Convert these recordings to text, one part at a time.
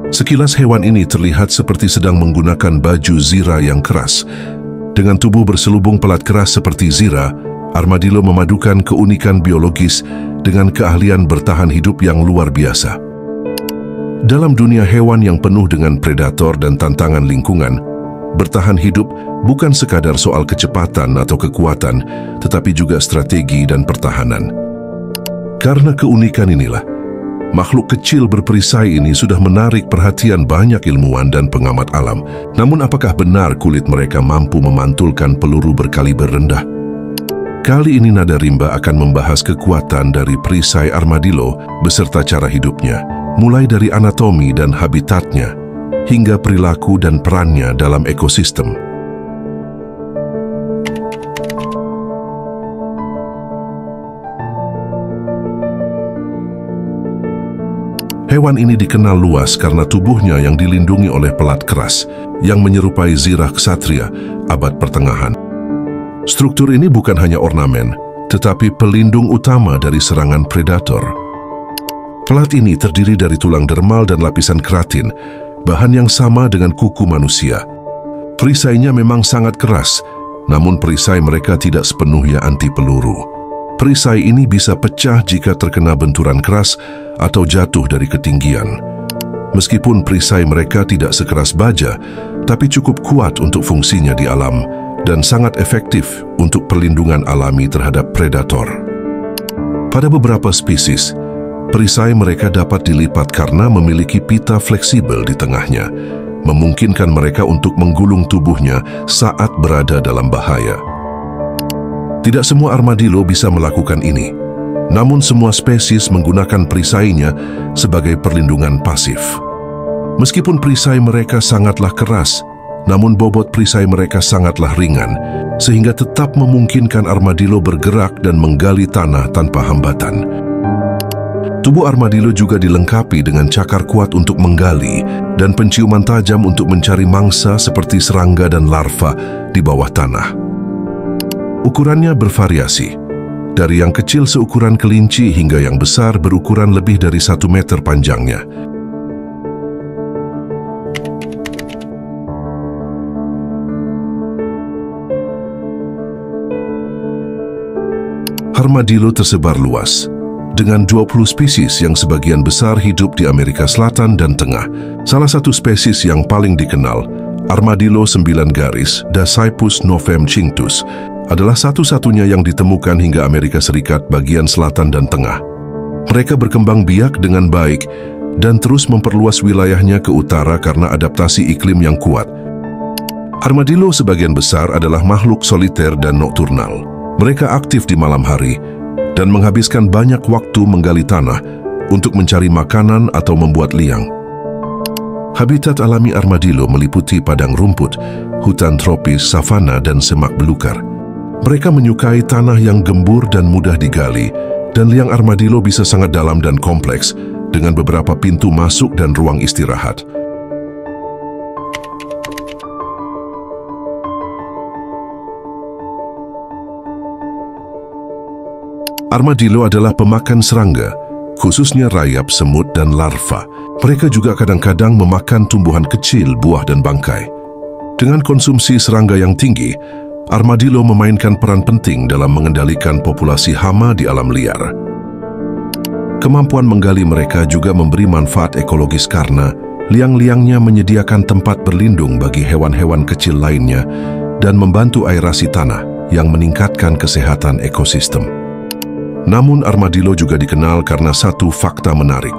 Sekilas hewan ini terlihat seperti sedang menggunakan baju zira yang keras. Dengan tubuh berselubung pelat keras seperti zira, armadillo memadukan keunikan biologis dengan keahlian bertahan hidup yang luar biasa. Dalam dunia hewan yang penuh dengan predator dan tantangan lingkungan, bertahan hidup bukan sekadar soal kecepatan atau kekuatan, tetapi juga strategi dan pertahanan. Karena keunikan inilah, makhluk kecil berperisai ini sudah menarik perhatian banyak ilmuwan dan pengamat alam. Namun apakah benar kulit mereka mampu memantulkan peluru berkaliber rendah? Kali ini Nada Rimba akan membahas kekuatan dari perisai armadillo beserta cara hidupnya, mulai dari anatomi dan habitatnya, hingga perilaku dan perannya dalam ekosistem. Hewan ini dikenal luas karena tubuhnya yang dilindungi oleh pelat keras yang menyerupai zirah ksatria abad pertengahan. Struktur ini bukan hanya ornamen, tetapi pelindung utama dari serangan predator. Pelat ini terdiri dari tulang dermal dan lapisan keratin, bahan yang sama dengan kuku manusia. Perisainya memang sangat keras, namun perisai mereka tidak sepenuhnya anti peluru. Perisai ini bisa pecah jika terkena benturan keras atau jatuh dari ketinggian. Meskipun perisai mereka tidak sekeras baja, tapi cukup kuat untuk fungsinya di alam dan sangat efektif untuk perlindungan alami terhadap predator. Pada beberapa spesies, perisai mereka dapat dilipat karena memiliki pita fleksibel di tengahnya, memungkinkan mereka untuk menggulung tubuhnya saat berada dalam bahaya. Tidak semua armadillo bisa melakukan ini, namun semua spesies menggunakan perisainya sebagai perlindungan pasif. Meskipun perisai mereka sangatlah keras, namun bobot perisai mereka sangatlah ringan, sehingga tetap memungkinkan armadillo bergerak dan menggali tanah tanpa hambatan. Tubuh armadillo juga dilengkapi dengan cakar kuat untuk menggali dan penciuman tajam untuk mencari mangsa seperti serangga dan larva di bawah tanah. Ukurannya bervariasi, dari yang kecil seukuran kelinci hingga yang besar berukuran lebih dari 1 meter panjangnya. Armadillo tersebar luas, dengan 20 spesies yang sebagian besar hidup di Amerika Selatan dan Tengah. Salah satu spesies yang paling dikenal, armadillo 9 garis, Dasypus novemcinctus, adalah satu-satunya yang ditemukan hingga Amerika Serikat bagian selatan dan tengah. Mereka berkembang biak dengan baik dan terus memperluas wilayahnya ke utara karena adaptasi iklim yang kuat. Armadillo sebagian besar adalah makhluk soliter dan nokturnal. Mereka aktif di malam hari dan menghabiskan banyak waktu menggali tanah untuk mencari makanan atau membuat liang. Habitat alami armadillo meliputi padang rumput, hutan tropis, savana, dan semak belukar. Mereka menyukai tanah yang gembur dan mudah digali, dan liang armadillo bisa sangat dalam dan kompleks, dengan beberapa pintu masuk dan ruang istirahat. Armadillo adalah pemakan serangga, khususnya rayap, semut, dan larva. Mereka juga kadang-kadang memakan tumbuhan kecil, buah, dan bangkai. Dengan konsumsi serangga yang tinggi, armadillo memainkan peran penting dalam mengendalikan populasi hama di alam liar. Kemampuan menggali mereka juga memberi manfaat ekologis karena liang-liangnya menyediakan tempat berlindung bagi hewan-hewan kecil lainnya dan membantu aerasi tanah yang meningkatkan kesehatan ekosistem. Namun armadillo juga dikenal karena satu fakta menarik.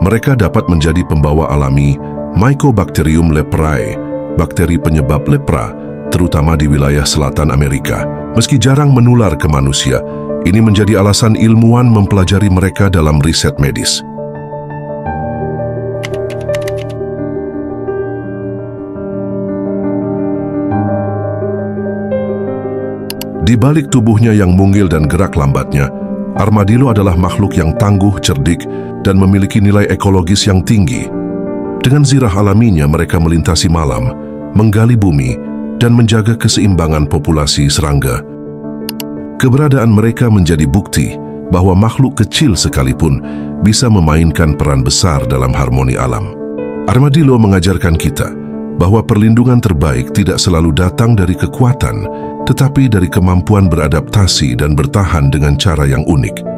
Mereka dapat menjadi pembawa alami Mycobacterium leprae, bakteri penyebab lepra, terutama di wilayah selatan Amerika. Meski jarang menular ke manusia, ini menjadi alasan ilmuwan mempelajari mereka dalam riset medis. Di balik tubuhnya yang mungil dan gerak lambatnya, armadillo adalah makhluk yang tangguh, cerdik, dan memiliki nilai ekologis yang tinggi. Dengan zirah alaminya, mereka melintasi malam, menggali bumi, dan menjaga keseimbangan populasi serangga. Keberadaan mereka menjadi bukti bahwa makhluk kecil sekalipun bisa memainkan peran besar dalam harmoni alam. Armadillo mengajarkan kita bahwa perlindungan terbaik tidak selalu datang dari kekuatan, tetapi dari kemampuan beradaptasi dan bertahan dengan cara yang unik.